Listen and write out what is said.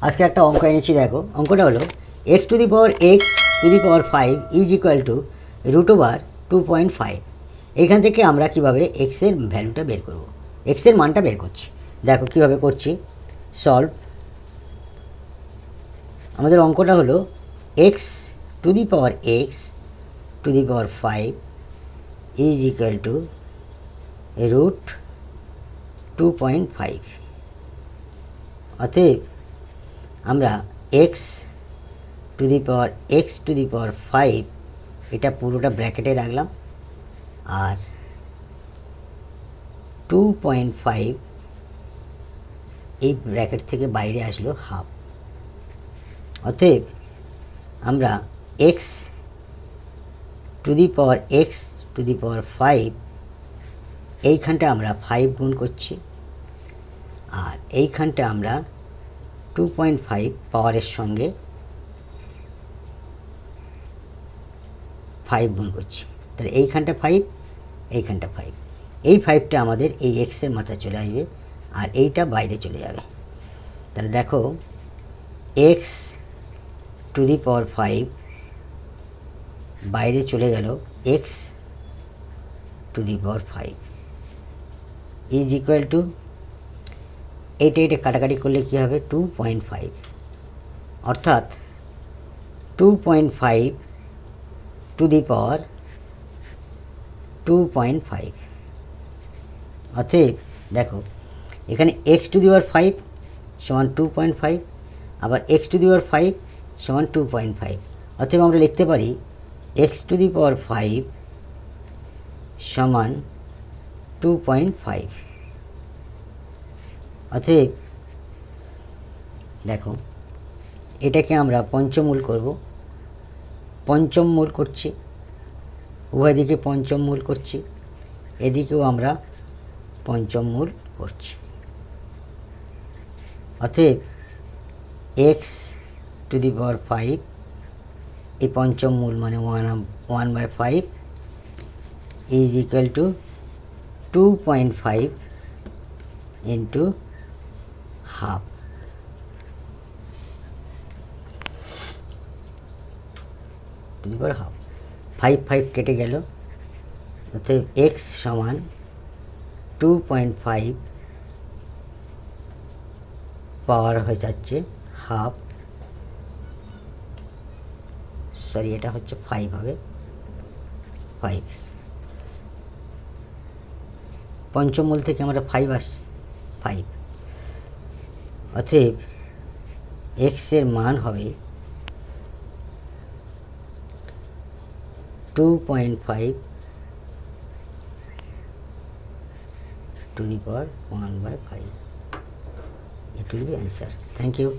আজকে একটা অঙ্ক এনেছি, দেখো অঙ্কটা হলো x to the power x to the power 5 is equal to √2.5। এইখান থেকে আমরা কিভাবে x এর ভ্যালুটা বের করব, x এর মানটা বের করছি। দেখো কিভাবে করছি, সলভ। আমাদের অঙ্কটা হলো x to the power x to the power 5 is equal to √2.5। অতএব আমরা x to the power x to the power 5 এটা পুরোটা ব্র্যাকেটে রাখলাম, আর 2.5 এই ব্র্যাকেট থেকে বাইরে আসলো হাফ। অতএব আমরা x to the power x to the power 5 এইখানটা আমরা 5 গুণ করছি, আর এইখানটা আমরা 2.5 পাওয়ারের সঙ্গে 5 গুণ করছি। তাহলে এইখানটা 5, এইখানটা 5, এই 5টা আমাদের এই এক্সের মাথায় চলে আসবে, আর এইটা বাইরে চলে যাবে। তাহলে দেখো এক্স টু দি পাওয়ার 5 বাইরে চলে গেল x two the power 5 is equal two, এইটা কাটাকাটি করলে কী হবে, 2.5, অর্থাৎ 2.5 টু দি পাওয়ার 2.5। অতএব দেখো এখানে x টু দি পাওয়ার 5 সমান 2.5, আবার x টু দি পাওয়ার 5 সমান 2.5। অতএব আমরা লিখতে পারি x টু দি পাওয়ার 5 সমান 2.5। অতএব দেখো এটাকে আমরা পঞ্চমূল করব, পঞ্চম মূল করছি, উভয় দিকে পঞ্চম মূল করছি, এদিকেও আমরা পঞ্চম মূল করছি। অতএব x টু দি পাওয়ার 5 এই পঞ্চম মূল মানে 1/5 is equal to 2.5 into half. Two the power half, 5 কেটে গেল। অতএব x সমান 2.5 পাওয়ার হয়ে যাচ্ছে হাফ, সরি এটা হচ্ছে 5 হবে, 5 পঞ্চমূল থেকে আমরা 5 আসছে 5। অতএব x এর মান হবে 2.5 to the power 1/5. It will be answer. Thank you.